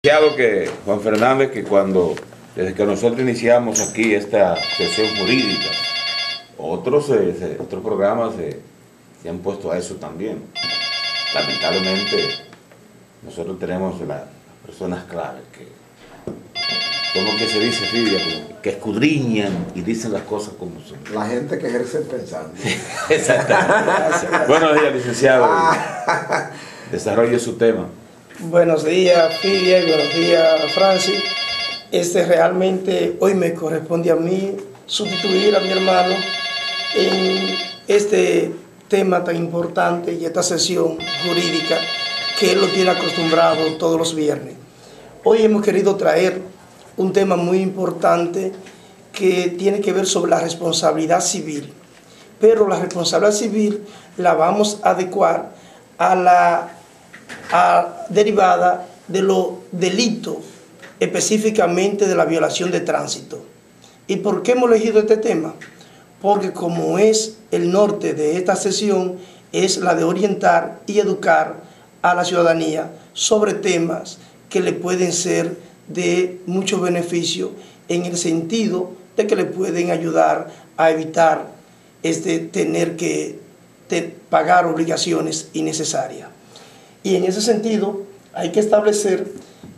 Que Juan Fernández, que desde que nosotros iniciamos aquí esta sesión jurídica, otros programas se han puesto a eso también. Lamentablemente, nosotros tenemos las personas claves que, como que se dice, Fidia, que escudriñan y dicen las cosas como son. La gente que ejerce pensando. Exactamente. Buenos días, licenciado. Desarrolle su tema. Buenos días, Fidia, y buenos días, Francis. Realmente hoy me corresponde a mí sustituir a mi hermano en este tema tan importante y esta sesión jurídica que él lo tiene acostumbrado todos los viernes. Hoy hemos querido traer un tema muy importante que tiene que ver sobre la responsabilidad civil, pero la responsabilidad civil la vamos a adecuar a la derivada de los delitos, específicamente de la violación de tránsito. ¿Y por qué hemos elegido este tema? Porque como es el norte de esta sesión, es la de orientar y educar a la ciudadanía sobre temas que le pueden ser de mucho beneficio en el sentido de que le pueden ayudar a evitar tener que pagar obligaciones innecesarias. Y en ese sentido hay que establecer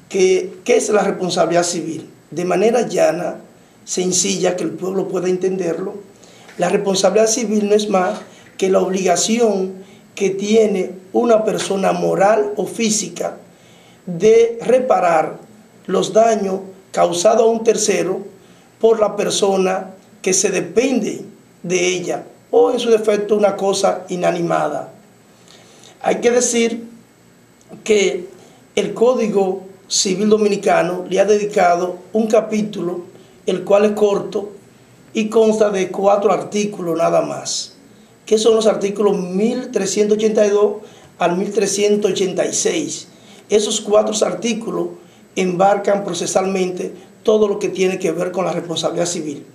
qué es la responsabilidad civil. De manera llana, sencilla, que el pueblo pueda entenderlo, la responsabilidad civil no es más que la obligación que tiene una persona moral o física de reparar los daños causados a un tercero por la persona que se depende de ella o en su defecto una cosa inanimada. Hay que decir que el Código Civil Dominicano le ha dedicado un capítulo, el cual es corto y consta de 4 artículos nada más, que son los artículos 1382 al 1386. Esos 4 artículos embarcan procesalmente todo lo que tiene que ver con la responsabilidad civil.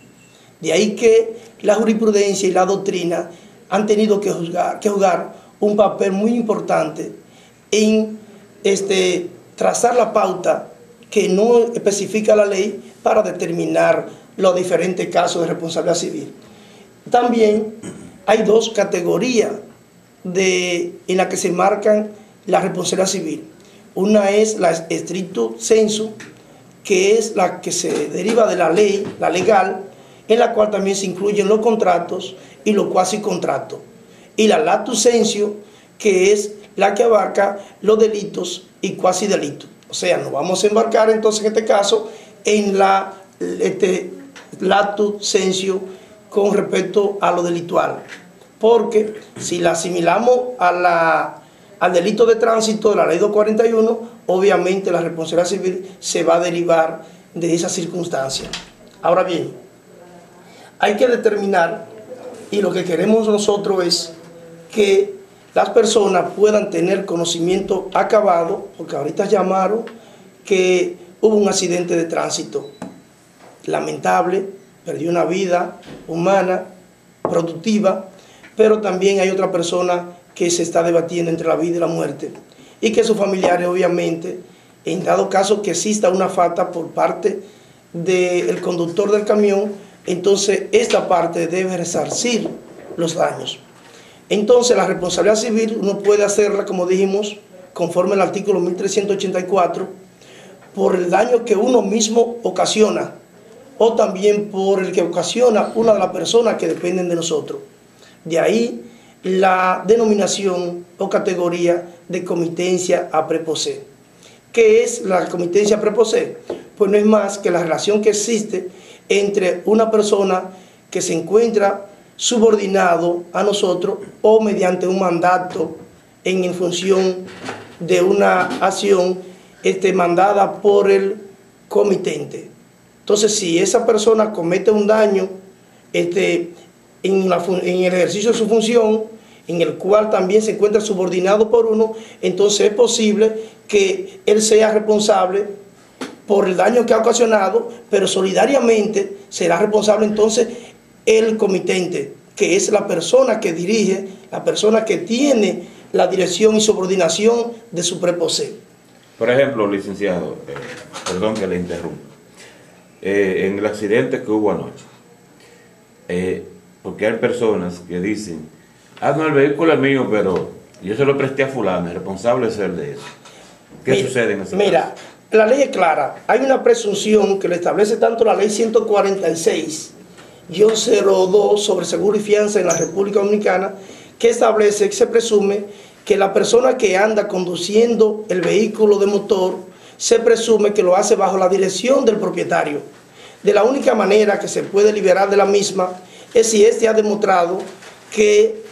De ahí que la jurisprudencia y la doctrina han tenido que jugar un papel muy importante en trazar la pauta que no especifica la ley para determinar los diferentes casos de responsabilidad civil. También hay 2 categorías en las que se marcan la responsabilidad civil. Una es la stricto sensu, que es la que se deriva de la ley, la legal, en la cual también se incluyen los contratos y los cuasi contratos. Y la lato sensu, que es la que abarca los delitos y cuasi delitos. O sea, nos vamos a embarcar entonces en este caso en la lato sensu con respecto a lo delitual. Porque si la asimilamos al delito de tránsito de la ley 241, obviamente la responsabilidad civil se va a derivar de esa circunstancia. Ahora bien, hay que determinar, y lo que queremos nosotros es que las personas puedan tener conocimiento acabado, porque ahorita llamaron que hubo un accidente de tránsito lamentable, perdió una vida humana, productiva, pero también hay otra persona que se está debatiendo entre la vida y la muerte, y que sus familiares obviamente, en dado caso que exista una falta por parte del conductor del camión, entonces esta parte debe resarcir los daños. Entonces la responsabilidad civil uno puede hacerla, como dijimos, conforme al artículo 1384, por el daño que uno mismo ocasiona o también por el que ocasiona una de las personas que dependen de nosotros. De ahí la denominación o categoría de comitencia a preposer. ¿Qué es la comitencia a preposer? Pues no es más que la relación que existe entre una persona que se encuentra subordinado a nosotros o mediante un mandato en función de una acción mandada por el comitente. Entonces, si esa persona comete un daño en el ejercicio de su función, en el cual también se encuentra subordinado por uno, entonces es posible que él sea responsable por el daño que ha ocasionado, pero solidariamente será responsable entonces el comitente, que es la persona que dirige, la persona que tiene la dirección y subordinación de su preposer. Por ejemplo, licenciado, perdón que le interrumpa, en el accidente que hubo anoche, porque hay personas que dicen, ah, no, el vehículo es mío, pero yo se lo presté a fulano, el responsable es el de eso. ¿Qué sucede en ese caso? Mira, la ley es clara. Hay una presunción que le establece tanto la ley 146-02 sobre seguro y fianza en la República Dominicana, que establece que se presume que la persona que anda conduciendo el vehículo de motor, se presume que lo hace bajo la dirección del propietario. De la única manera que se puede liberar de la misma es si éste ha demostrado que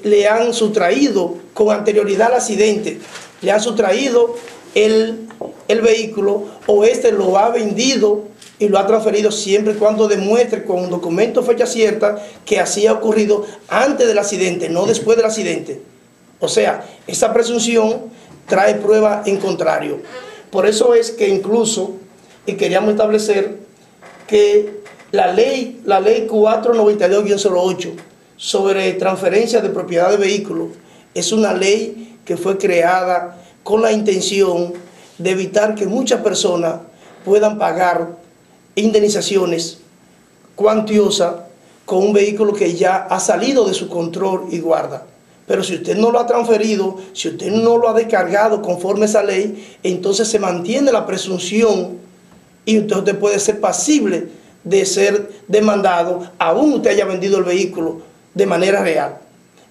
le han sustraído con anterioridad al accidente, le han sustraído el vehículo, o lo ha vendido y lo ha transferido, siempre y cuando demuestre con un documento fecha cierta que así ha ocurrido antes del accidente, no después del accidente. O sea, esa presunción trae prueba en contrario. Por eso es que incluso, y queríamos establecer que la ley 492-08 sobre transferencia de propiedad de vehículos es una ley que fue creada con la intención de evitar que muchas personas puedan pagar indemnizaciones cuantiosas con un vehículo que ya ha salido de su control y guarda. Pero si usted no lo ha transferido, si usted no lo ha descargado conforme a esa ley, entonces se mantiene la presunción y usted puede ser pasible de ser demandado, aún usted haya vendido el vehículo de manera real.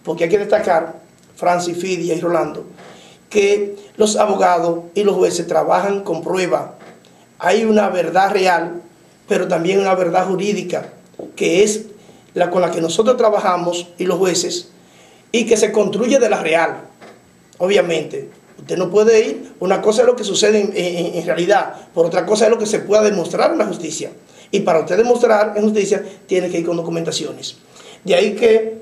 Porque hay que destacar, Francis, Fidia y Rolando, que los abogados y los jueces trabajan con prueba. Hay una verdad real, pero también una verdad jurídica, que es la con la que nosotros trabajamos y los jueces, y que se construye de la real. Obviamente, usted no puede ir, una cosa es lo que sucede en realidad, por otra cosa es lo que se pueda demostrar en la justicia. Y para usted demostrar en justicia, tiene que ir con documentaciones. De ahí que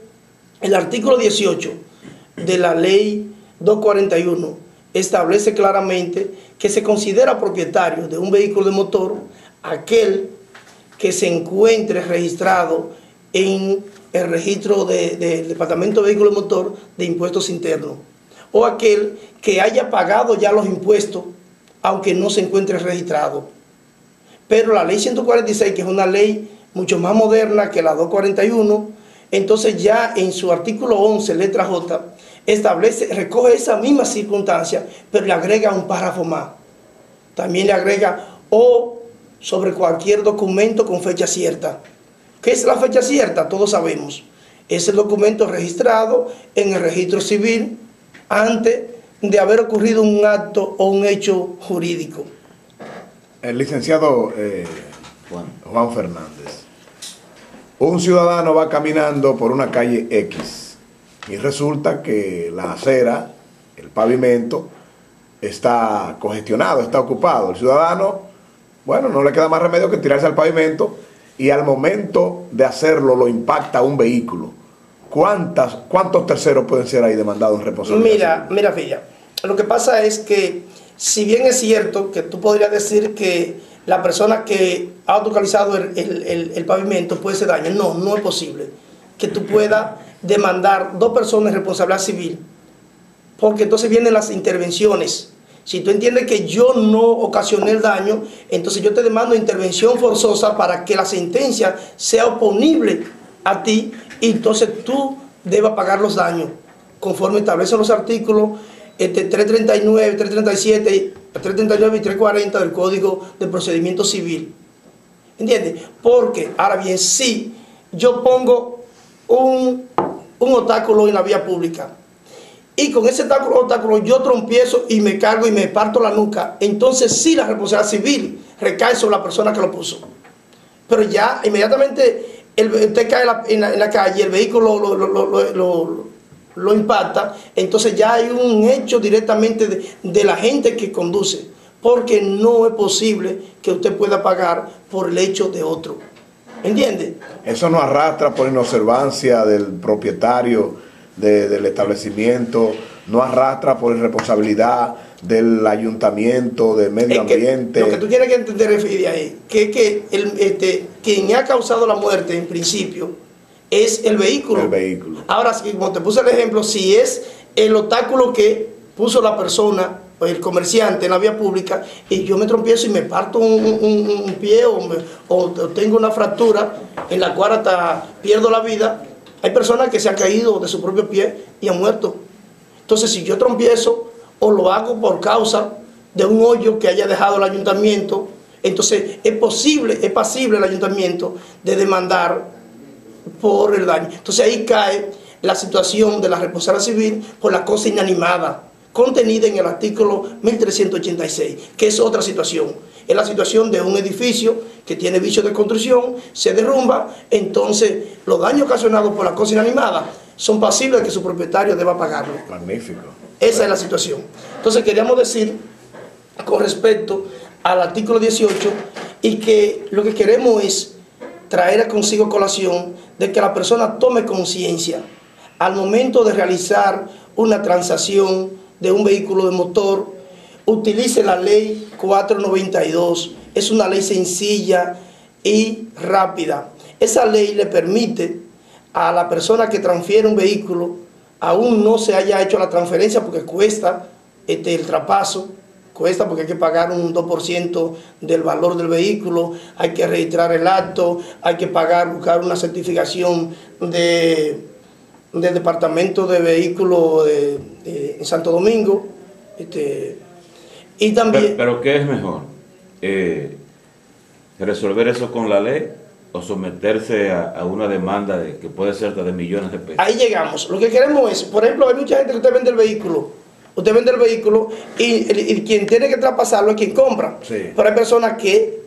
el artículo 18 de la ley 241 establece claramente que se considera propietario de un vehículo de motor aquel que se encuentre registrado en el registro del Departamento de Vehículos y Motor de Impuestos Internos, o aquel que haya pagado ya los impuestos aunque no se encuentre registrado. Pero la ley 146, que es una ley mucho más moderna que la 241, entonces ya en su artículo 11, letra J, recoge esa misma circunstancia, pero le agrega un párrafo más. También le agrega o sobre cualquier documento con fecha cierta. ¿Qué es la fecha cierta? Todos sabemos. Es el documento registrado en el registro civil antes de haber ocurrido un acto o un hecho jurídico. El licenciado Juan Fernández. Un ciudadano va caminando por una calle X y resulta que la acera, el pavimento, está congestionado, está ocupado. El ciudadano, bueno, no le queda más remedio que tirarse al pavimento, y al momento de hacerlo lo impacta un vehículo. ¿Cuántos terceros pueden ser ahí demandados en responsabilidad? Mira, Villa, lo que pasa es que, si bien es cierto que tú podrías decir que la persona que ha autocalizado el pavimento puede ser daño, no es posible que tú puedas demandar dos personas en responsabilidad civil, porque entonces vienen las intervenciones. Si tú entiendes que yo no ocasioné el daño, entonces yo te demando intervención forzosa para que la sentencia sea oponible a ti, y entonces tú debas pagar los daños, conforme establecen los artículos 339, 337, 339 y 340 del Código de Procedimiento Civil. ¿Entiendes? Porque, ahora bien, si yo pongo un obstáculo en la vía pública, y con ese obstáculo yo trompiezo y me cargo y me parto la nuca, entonces sí la responsabilidad civil recae sobre la persona que lo puso. Pero ya inmediatamente usted cae en la calle, el vehículo lo impacta, entonces ya hay un hecho directamente de la gente que conduce, porque no es posible que usted pueda pagar por el hecho de otro. ¿Entiende? Eso no arrastra por inobservancia del propietario del establecimiento, no arrastra por irresponsabilidad del ayuntamiento, del medio ambiente. Lo que tú tienes que entender, Fidia, es que quien ha causado la muerte en principio es el vehículo. El vehículo. Ahora, como te puse el ejemplo, si es el obstáculo que puso la persona, el comerciante en la vía pública y yo me trompiezo y me parto un pie o tengo una fractura en la cual hasta pierdo la vida, hay personas que se han caído de su propio pie y han muerto. Entonces, si yo trompiezo o lo hago por causa de un hoyo que haya dejado el ayuntamiento, entonces es pasible el ayuntamiento de demandar por el daño. Entonces ahí cae la situación de la responsabilidad civil por la cosa inanimada, contenida en el artículo 1386, que es otra situación. Es la situación de un edificio que tiene vicios de construcción, se derrumba, entonces los daños ocasionados por la cosa inanimada son pasibles de que su propietario deba pagarlo. Magnífico. Esa es la situación. Entonces queríamos decir con respecto al artículo 18 y que lo que queremos es traer consigo colación de que la persona tome conciencia al momento de realizar una transacción de un vehículo de motor, utilice la ley 492. Es una ley sencilla y rápida. Esa ley le permite a la persona que transfiere un vehículo, aún no se haya hecho la transferencia porque cuesta el traspaso, cuesta porque hay que pagar un 2% del valor del vehículo, hay que registrar el acto, hay que buscar una certificación del departamento de vehículos en Santo Domingo. Y también... ¿Pero qué es mejor? ¿Resolver eso con la ley o someterse a una demanda que puede ser de millones de pesos? Ahí llegamos. Lo que queremos es, por ejemplo, hay mucha gente que usted vende el vehículo. Usted vende el vehículo y quien tiene que traspasarlo es quien compra. Sí. Pero hay personas que,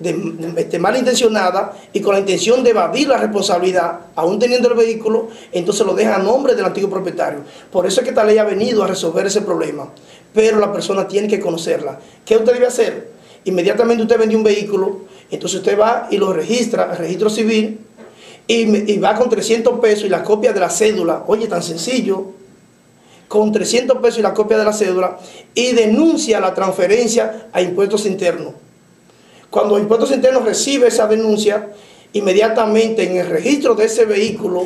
malintencionadas y con la intención de evadir la responsabilidad, aún teniendo el vehículo, entonces lo dejan a nombre del antiguo propietario. Por eso es que esta ley ha venido a resolver ese problema. Pero la persona tiene que conocerla. ¿Qué usted debe hacer? Inmediatamente usted vendió un vehículo, entonces usted va y lo registra al registro civil y va con 300 pesos y la copia de la cédula. Oye, tan sencillo. Con 300 pesos y la copia de la cédula y denuncia la transferencia a Impuestos Internos. Cuando Impuestos Internos recibe esa denuncia, inmediatamente en el registro de ese vehículo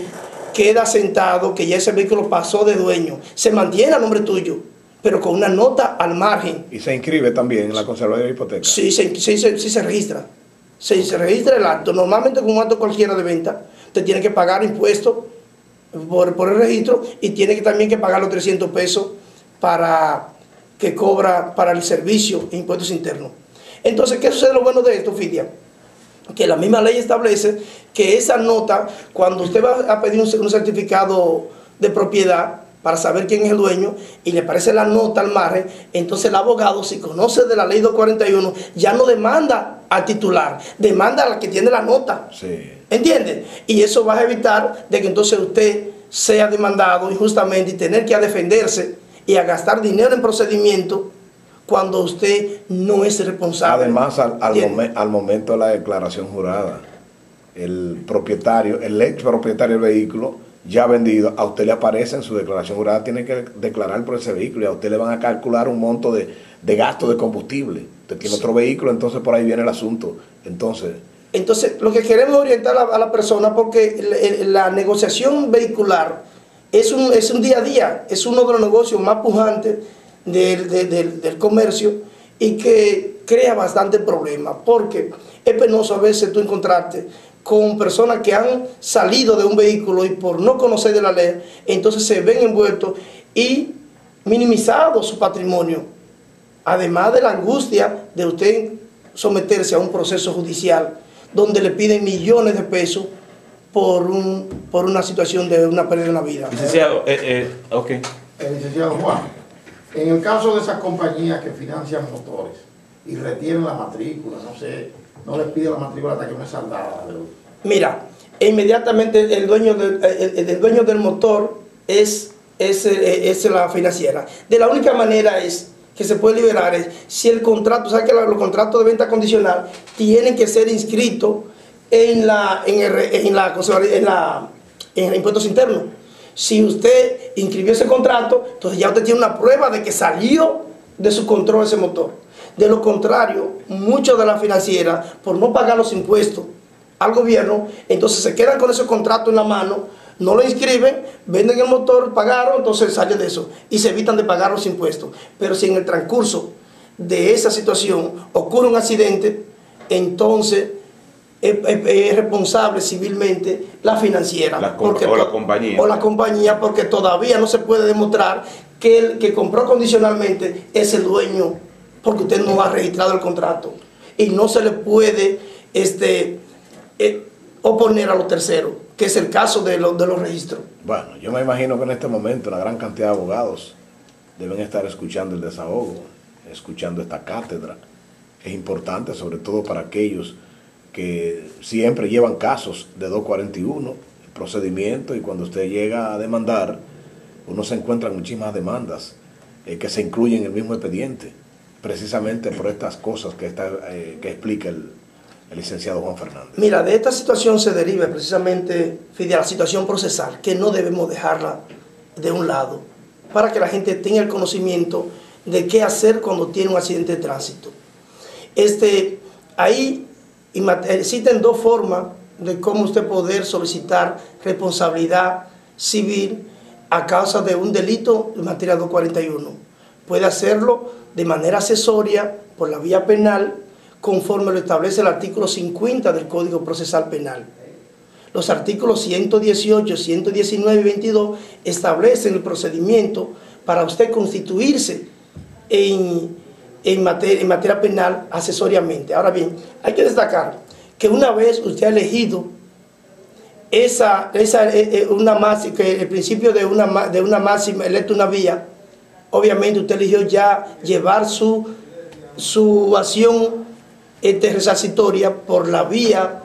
queda sentado que ya ese vehículo pasó de dueño. Se mantiene a nombre tuyo, pero con una nota al margen. ¿Y se inscribe también en la conservaduría de hipoteca? Sí, se registra. Se registra el acto. Normalmente con un acto cualquiera de venta, te tiene que pagar impuestos por el registro y tiene que también que pagar los 300 pesos que cobra para el servicio de Impuestos Internos. Entonces, ¿qué sucede lo bueno de esto, Fidia? Que la misma ley establece que esa nota, cuando usted va a pedir un certificado de propiedad para saber quién es el dueño y le aparece la nota al margen, entonces el abogado, si conoce de la ley 241, ya no demanda al titular, demanda al que tiene la nota. Sí. ¿Entiende? Y eso va a evitar de que entonces usted sea demandado injustamente y tener que defenderse y a gastar dinero en procedimiento cuando usted no es responsable. Además, al momento de la declaración jurada, el propietario, el ex propietario del vehículo ya vendido, a usted le aparece en su declaración jurada, tiene que declarar por ese vehículo y a usted le van a calcular un monto de gasto de combustible. Usted tiene otro vehículo, entonces por ahí viene el asunto. Entonces, lo que queremos orientar a la persona, porque la negociación vehicular es un día a día, es uno de los negocios más pujantes del comercio y que crea bastante problema, porque es penoso a veces tú encontrarte con personas que han salido de un vehículo y por no conocer de la ley, entonces se ven envueltos y minimizado su patrimonio, además de la angustia de usted someterse a un proceso judicial donde le piden millones de pesos por una situación de una pérdida de una vida. Licenciado, ok. Licenciado Juan, en el caso de esas compañías que financian motores y retienen la matrícula, no les piden la matrícula hasta que no es saldada. Mira, inmediatamente el dueño del motor es la financiera. De la única manera que se puede liberar es si el contrato, ¿sabes que los contratos de venta condicional tienen que ser inscritos en Impuestos Internos? Si usted inscribió ese contrato, entonces ya usted tiene una prueba de que salió de su control ese motor. De lo contrario, muchos de las financieras, por no pagar los impuestos al gobierno, entonces se quedan con ese contrato en la mano, no lo inscriben, venden el motor, pagaron, entonces sale de eso y se evitan de pagar los impuestos. Pero si en el transcurso de esa situación, ocurre un accidente, entonces es responsable civilmente la financiera o la compañía. O la compañía, porque todavía no se puede demostrar que el que compró condicionalmente es el dueño, porque usted no ha registrado el contrato. Y no se le puede oponer a los terceros, que es el caso de los registros. Bueno, yo me imagino que en este momento una gran cantidad de abogados deben estar escuchando el desahogo, escuchando esta cátedra. Es importante, sobre todo para aquellos que siempre llevan casos de 241, procedimiento, y cuando usted llega a demandar, uno se encuentra muchísimas demandas que se incluyen en el mismo expediente, precisamente por estas cosas que explica el licenciado Juan Fernández. Mira, de esta situación se deriva precisamente, Fidel, la situación procesal, que no debemos dejarla de un lado, para que la gente tenga el conocimiento de qué hacer cuando tiene un accidente de tránsito. Ahí existen dos formas de cómo usted poder solicitar responsabilidad civil a causa de un delito en materia 241. Puede hacerlo de manera accesoria por la vía penal, conforme lo establece el artículo 50 del Código Procesal Penal. Los artículos 118, 119 y 22 establecen el procedimiento para usted constituirse en materia penal accesoriamente. Ahora bien, hay que destacar que una vez usted ha elegido el principio de una máxima electa una vía, obviamente usted eligió ya llevar su acción resarcitoria por la vía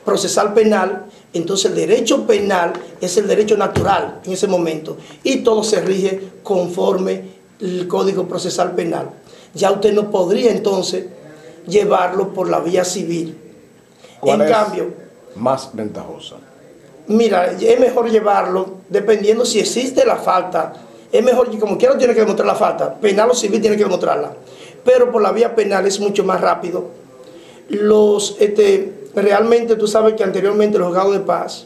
procesal penal. Entonces el derecho penal es el derecho natural en ese momento y todo se rige conforme el Código Procesal Penal. Ya usted no podría entonces llevarlo por la vía civil. ¿Cuál es más ventajosa? Mira, es mejor llevarlo dependiendo si existe la falta. Es mejor, como quiera tiene que demostrar la falta, penal o civil tiene que demostrarla, pero por la vía penal es mucho más rápido. Realmente tú sabes que anteriormente los juzgados de paz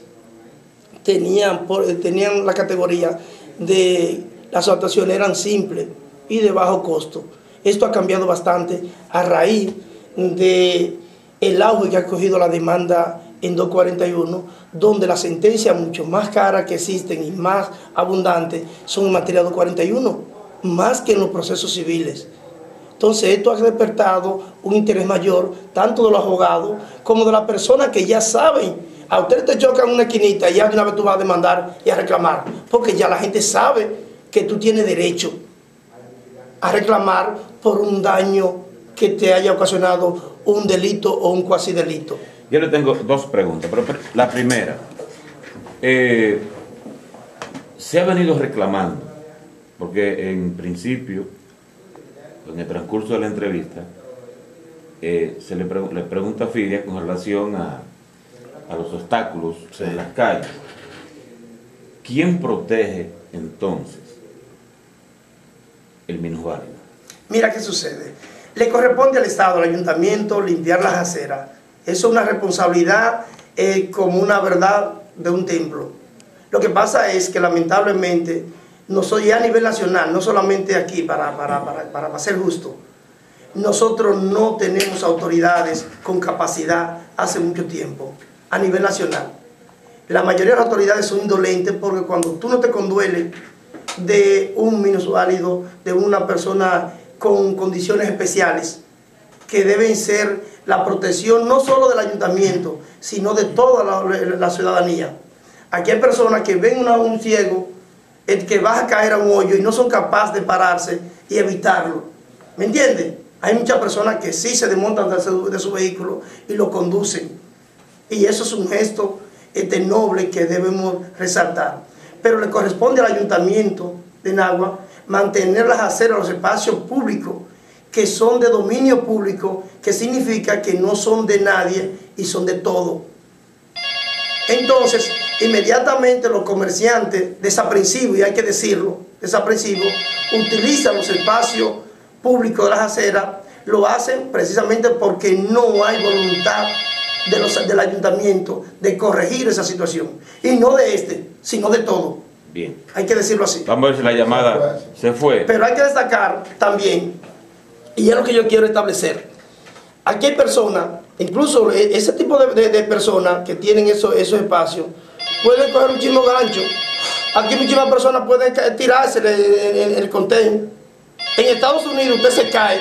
tenían la categoría de las actuaciones eran simples y de bajo costo. Esto ha cambiado bastante a raíz de el auge que ha cogido la demanda en 241, donde las sentencias mucho más caras que existen y más abundantes son en materia 241, más que en los procesos civiles. Entonces esto ha despertado un interés mayor, tanto de los abogados como de las personas que ya saben. A usted te chocan en una esquinita y ya de una vez tú vas a demandar y a reclamar, porque ya la gente sabe que tú tienes derecho a reclamar por un daño que te haya ocasionado un delito o un cuasi delito. Yo le tengo dos preguntas, pero la primera, se ha venido reclamando, porque en principio, en el transcurso de la entrevista, se le pregunta a Fidia con relación a los obstáculos en las calles. ¿Quién protege entonces el minusválido? Mira qué sucede. Le corresponde al Estado, al ayuntamiento, limpiar las aceras. Eso es una responsabilidad como una verdad de un templo. Lo que pasa es que lamentablemente, ya a nivel nacional, no solamente aquí, para ser justo, nosotros no tenemos autoridades con capacidad hace mucho tiempo, a nivel nacional. La mayoría de las autoridades son indolentes porque cuando tú no te condueles de un minusválido, de una persona con condiciones especiales, que deben ser la protección no solo del ayuntamiento, sino de toda la ciudadanía. Aquí hay personas que ven a un ciego que va a caer a un hoyo y no son capaces de pararse y evitarlo. ¿Me entienden? Hay muchas personas que sí se desmontan de su vehículo y lo conducen. Y eso es un gesto noble que debemos resaltar. Pero le corresponde al ayuntamiento de Nagua mantener las aceras, los espacios públicos que son de dominio público, que significa que no son de nadie y son de todo. Entonces, inmediatamente los comerciantes desaprensivos, y hay que decirlo, desaprensivos, utilizan los espacios públicos de las aceras, lo hacen precisamente porque no hay voluntad del ayuntamiento de corregir esa situación. Y no de sino de todo. Bien. Hay que decirlo así. Vamos a ver si la llamada se fue. Pero hay que destacar también Y es lo que yo quiero establecer. Aquí hay personas, incluso ese tipo de personas que tienen esos espacios, pueden coger un chismo gancho. Aquí muchísimas personas pueden tirarse el container. En Estados Unidos usted se cae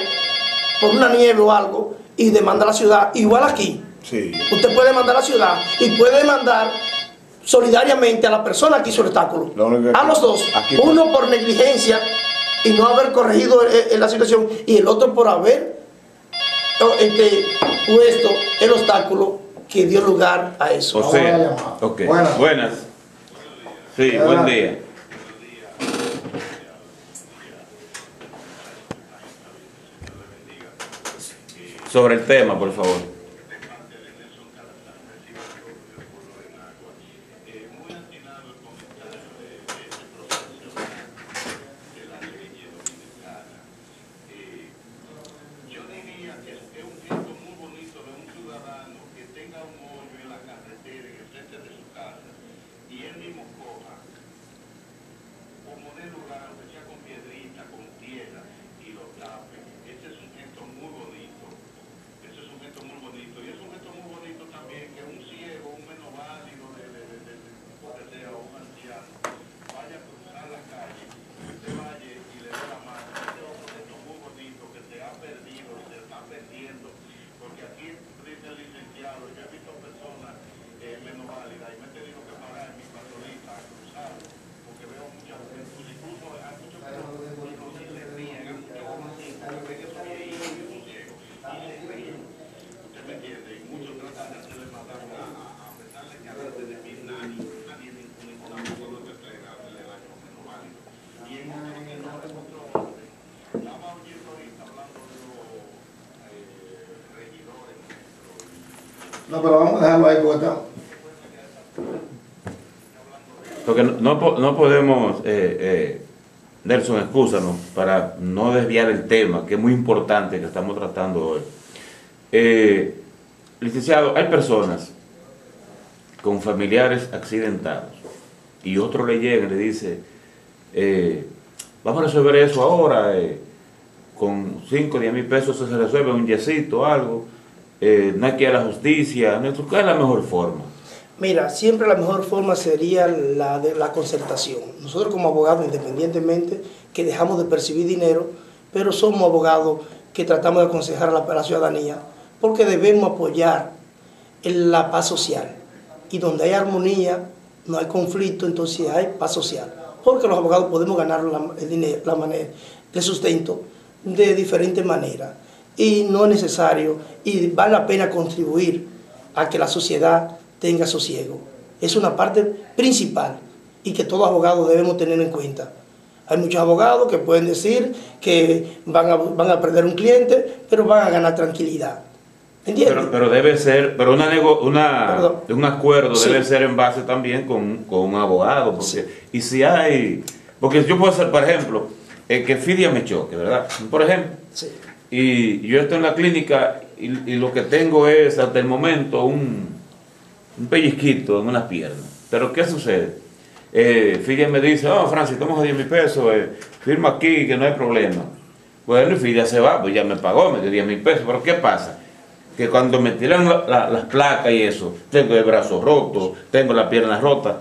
por una nieve o algo y demanda a la ciudad. Igual aquí. Sí. Usted puede demandar a la ciudad y puede demandar solidariamente a la persona que hizo el obstáculo. A los dos. Uno por negligencia y no haber corregido la situación, y el otro por haber puesto el obstáculo que dio lugar a eso. O sea, okay. Buenas. Sí, buen día. Sobre el tema, por favor. No, pero vamos a dejarlo ahí porque estamos. Porque no podemos, Nelson, excúsanos, para no desviar el tema, que es muy importante que estamos tratando hoy. Licenciado, hay personas con familiares accidentados y otro le llega y le dice, vamos a resolver eso ahora, con 5 o 10 mil pesos se resuelve un yesito, algo. No hay que ir a la justicia, ¿cuál es la mejor forma? Mira, siempre la mejor forma sería la de la concertación. Nosotros como abogados, independientemente que dejamos de percibir dinero, pero somos abogados que tratamos de aconsejar a la ciudadanía, porque debemos apoyar la paz social. Y donde hay armonía, no hay conflicto, entonces hay paz social. Porque los abogados podemos ganar el dinero, el sustento de diferentes maneras. Y no es necesario, y vale la pena contribuir a que la sociedad tenga sosiego. Es una parte principal y que todos abogados debemos tener en cuenta. Hay muchos abogados que pueden decir que van a perder un cliente, pero van a ganar tranquilidad. ¿Entiendes? Pero debe ser, pero un acuerdo sí. Debe ser en base también con un abogado. Porque, sí. Y si hay, porque yo puedo hacer, por ejemplo, que Fidia me choque, ¿verdad? Por ejemplo. Sí. Y yo estoy en la clínica y lo que tengo es hasta el momento un pellizquito en una pierna. Pero ¿qué sucede? Fidia me dice, Francis, toma 10 mil pesos, firma aquí que no hay problema. Bueno, y Fidia se va, pues ya me pagó, me dio 10 mil pesos. Pero ¿qué pasa? Que cuando me tiran las placas y eso, tengo el brazo roto, tengo la pierna rota,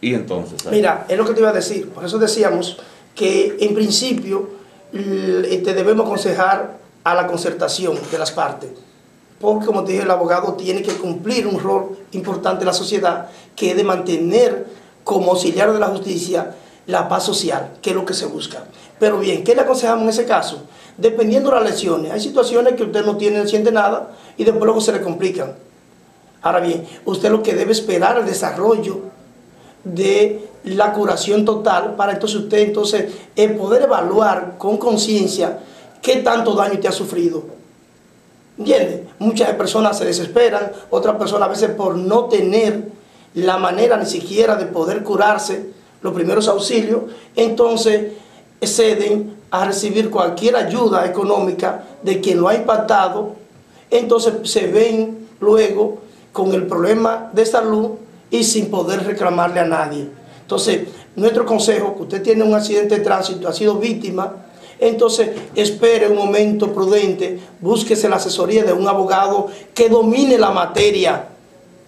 y entonces... ¿sabes? Mira, es lo que te iba a decir, por eso decíamos que en principio te debemos aconsejar a la concertación de las partes, porque como te dije, el abogado tiene que cumplir un rol importante en la sociedad, que es de mantener como auxiliar de la justicia la paz social, que es lo que se busca. Pero bien, ¿qué le aconsejamos en ese caso? Dependiendo de las lesiones, hay situaciones que usted no siente nada y después luego se le complican. Ahora bien, usted lo que debe esperar el desarrollo de la curación total para entonces usted poder evaluar con conciencia qué tanto daño te ha sufrido. ¿Entiendes? Muchas personas se desesperan, otras personas a veces por no tener la manera ni siquiera de poder curarse, los primeros auxilios, entonces ceden a recibir cualquier ayuda económica de quien lo ha impactado, entonces se ven luego con el problema de salud y sin poder reclamarle a nadie. Entonces, nuestro consejo, que usted tiene un accidente de tránsito, ha sido víctima, entonces espere un momento prudente, búsquese la asesoría de un abogado que domine la materia,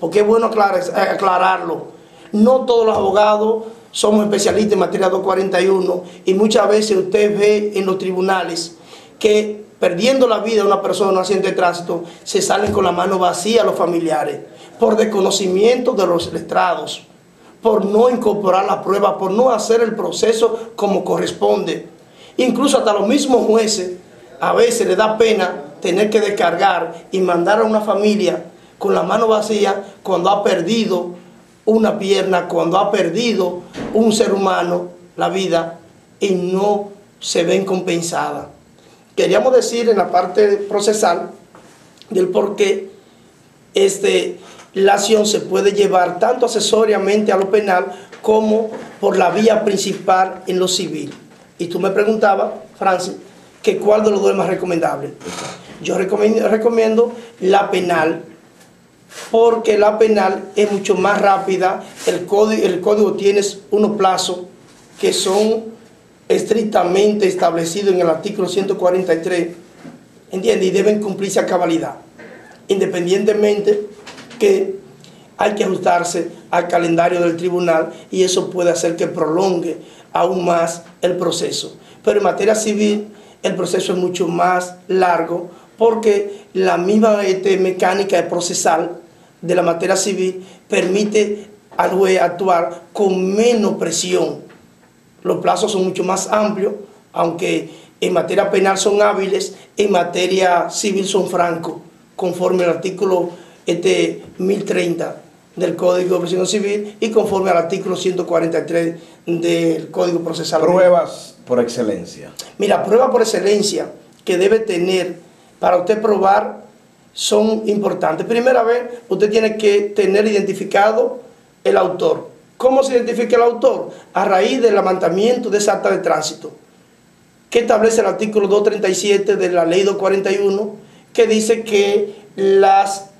porque es bueno aclararlo. No todos los abogados somos especialistas en materia 241 y muchas veces usted ve en los tribunales que perdiendo la vida de una persona en un accidente de tránsito se salen con la mano vacía los familiares por desconocimiento de los letrados, por no incorporar la prueba, por no hacer el proceso como corresponde. Incluso hasta los mismos jueces a veces les da pena tener que descargar y mandar a una familia con la mano vacía cuando ha perdido una pierna, cuando ha perdido un ser humano la vida y no se ven compensadas. Queríamos decir en la parte procesal del por qué la acción se puede llevar tanto accesoriamente a lo penal como por la vía principal en lo civil. Y tú me preguntabas, Francis, que cuál de los dos es más recomendable. Yo recomiendo la penal, porque la penal es mucho más rápida. El código tiene unos plazos que son estrictamente establecidos en el artículo 143, ¿entiendes? Y deben cumplirse a cabalidad, independientemente que hay que ajustarse al calendario del tribunal y eso puede hacer que prolongue aún más el proceso. Pero en materia civil el proceso es mucho más largo porque la misma mecánica procesal de la materia civil permite al juez actuar con menos presión. Los plazos son mucho más amplios, aunque en materia penal son hábiles, en materia civil son francos, conforme al artículo 1030 del Código de Procedimiento Civil y conforme al artículo 143 del Código Procesal. Pruebas por excelencia. Mira, pruebas por excelencia que debe tener para usted probar son importantes. Primera vez, usted tiene que tener identificado el autor. ¿Cómo se identifica el autor? A raíz del levantamiento de esa acta de tránsito, que establece el artículo 237 de la ley 241, que dice que las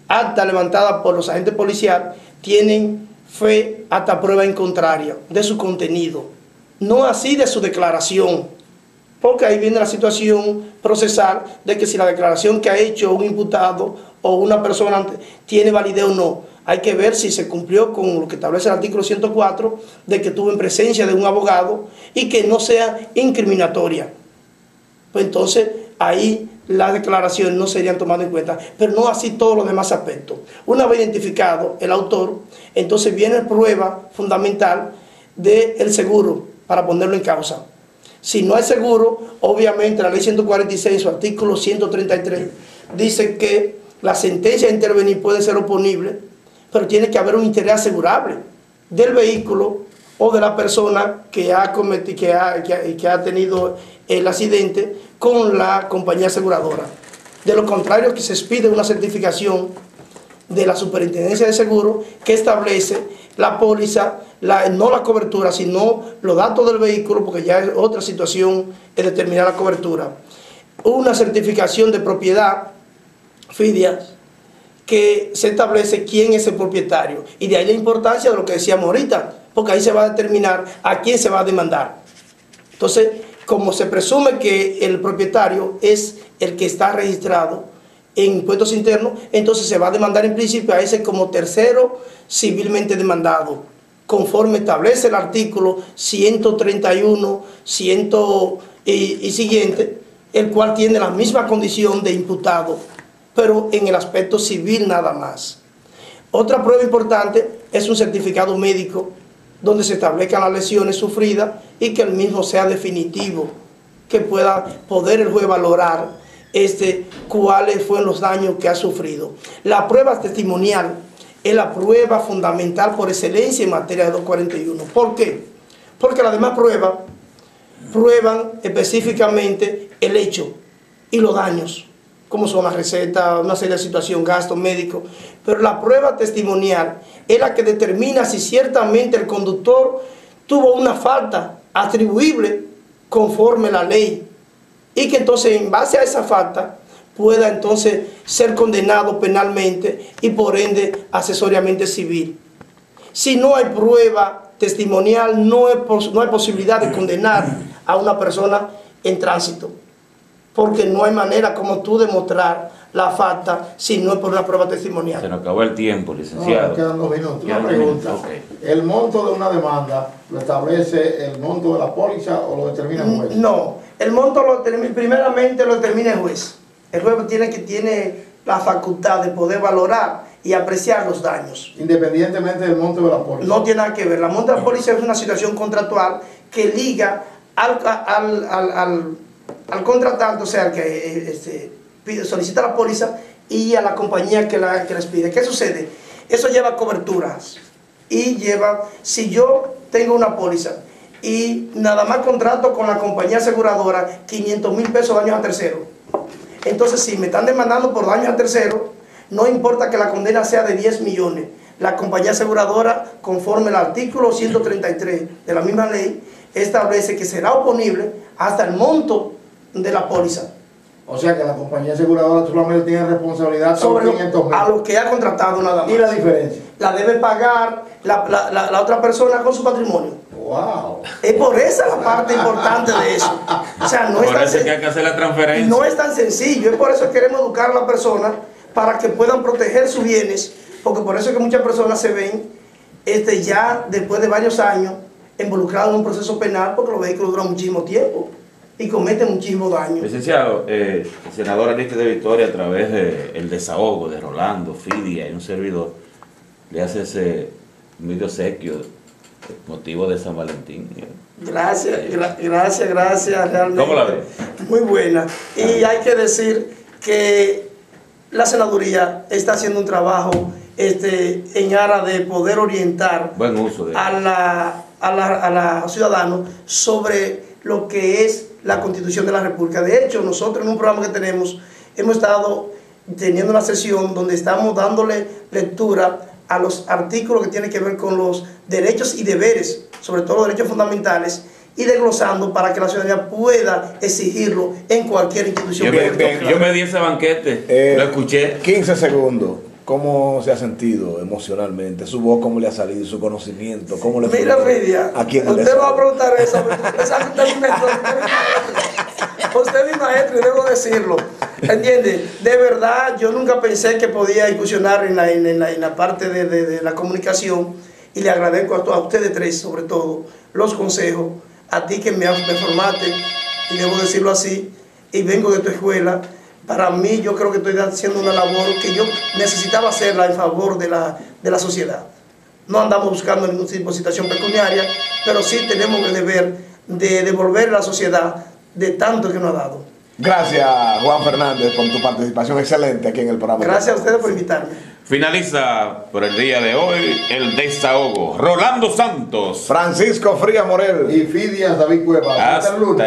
actas levantadas por los agentes policiales tienen fe hasta prueba en contraria de su contenido, no así de su declaración, porque ahí viene la situación procesal de que si la declaración que ha hecho un imputado o una persona tiene validez o no. Hay que ver si se cumplió con lo que establece el artículo 104 de que estuvo en presencia de un abogado y que no sea incriminatoria. Pues entonces ahí las declaraciones no serían tomadas en cuenta, pero no así todos los demás aspectos. Una vez identificado el autor, entonces viene la prueba fundamental del seguro para ponerlo en causa. Si no hay seguro, obviamente la ley 146, su artículo 133, dice que la sentencia de intervenir puede ser oponible, pero tiene que haber un interés asegurable del vehículo o de la persona que ha cometido, que ha tenido el accidente con la compañía aseguradora. De lo contrario, que se expide una certificación de la Superintendencia de Seguros que establece la póliza, no la cobertura, sino los datos del vehículo, porque ya es otra situación es determinar la cobertura. Una certificación de propiedad, FIDIAS, que se establece quién es el propietario. Y de ahí la importancia de lo que decíamos ahorita, porque ahí se va a determinar a quién se va a demandar. Entonces, como se presume que el propietario es el que está registrado en impuestos internos, entonces se va a demandar en principio a ese como tercero civilmente demandado, conforme establece el artículo 131, y siguiente, el cual tiene la misma condición de imputado, pero en el aspecto civil nada más. Otra prueba importante es un certificado médico donde se establezcan las lesiones sufridas y que el mismo sea definitivo, que pueda poder el juez valorar cuáles fueron los daños que ha sufrido. La prueba testimonial es la prueba fundamental por excelencia en materia de 241. ¿Por qué? Porque las demás pruebas prueban específicamente el hecho y los daños, como son las recetas, una serie de situaciones, gastos médicos, pero la prueba testimonial es la que determina si ciertamente el conductor tuvo una falta atribuible conforme a la ley y que entonces en base a esa falta pueda entonces ser condenado penalmente y por ende accesoriamente civil. Si no hay prueba testimonial, no hay posibilidad de condenar a una persona en tránsito. Porque no hay manera como tú demostrar la falta si no es por una prueba testimonial. Se nos acabó el tiempo, licenciado. No, quedan 2 minutos. Una Quedan pregunta. 2 minutos, ok. ¿El monto de una demanda lo establece el monto de la póliza o lo determina el juez? No, el monto primeramente lo determina el juez. El juez tiene la facultad de poder valorar y apreciar los daños. Independientemente del monto de la póliza. No tiene nada que ver. La monto de la póliza es una situación contractual que liga al contratante, o sea, al que solicita la póliza, y a la compañía que les pide. ¿Qué sucede? Eso lleva coberturas y lleva, si yo tengo una póliza y nada más contrato con la compañía aseguradora 500,000 pesos daños a tercero, entonces si me están demandando por daños a tercero, no importa que la condena sea de 10 millones, la compañía aseguradora, conforme al artículo 133 de la misma ley, establece que será oponible hasta el monto de la póliza. O sea que la compañía aseguradora solamente tiene responsabilidad sobre 500,000. a lo que ha contratado nada más. ¿Y la diferencia? La debe pagar la otra persona con su patrimonio. ¡Wow! Es por esa la parte importante de eso. O sea, no es Por tan eso es que hay que hacer la transferencia. no es tan sencillo. Es por eso que queremos educar a la persona para que puedan proteger sus bienes, porque por eso es que muchas personas se ven ya después de varios años involucrados en un proceso penal, porque los vehículos duran muchísimo tiempo y cometen muchísimo daño. Licenciado, el senador Aníbal de Victoria, a través del desahogo de Rolando, Fidia y un servidor, le hace ese medio obsequio motivo de San Valentín. Gracias, gracias, realmente. ¿Cómo la ve? Muy buena. Y hay que decir que la senaduría está haciendo un trabajo en aras de poder orientar Buen uso de a los ciudadanos sobre lo que es la Constitución de la República. De hecho, nosotros en un programa que tenemos, hemos estado teniendo una sesión donde estamos dándole lectura a los artículos que tienen que ver con los derechos y deberes, sobre todo los derechos fundamentales, y desglosando para que la ciudadanía pueda exigirlo en cualquier institución. Yo me di ese banquete, lo escuché. 15 segundos. ¿Cómo se ha sentido emocionalmente? ¿Su voz cómo le ha salido? ¿Su conocimiento? ¿Cómo le Mira, Fidia, usted va a preguntar eso. Usted es mi maestro y debo decirlo. ¿Entiende? De verdad, yo nunca pensé que podía incursionar en la parte de la comunicación, y le agradezco a ustedes tres, sobre todo, los consejos, a ti que me formaste, y debo decirlo así, y vengo de tu escuela. Para mí, yo creo que estoy haciendo una labor que yo necesitaba hacerla en favor de la sociedad. No andamos buscando ningún tipo de situación pecuniaria, pero sí tenemos el deber de devolver a la sociedad de tanto que nos ha dado. Gracias, Juan Fernández, por tu participación excelente aquí en el programa. Gracias a ustedes por invitarme. Finaliza por el día de hoy el desahogo. Rolando Santos. Francisco Frías Morel. Y Fidia David Cueva. Hasta el lunes.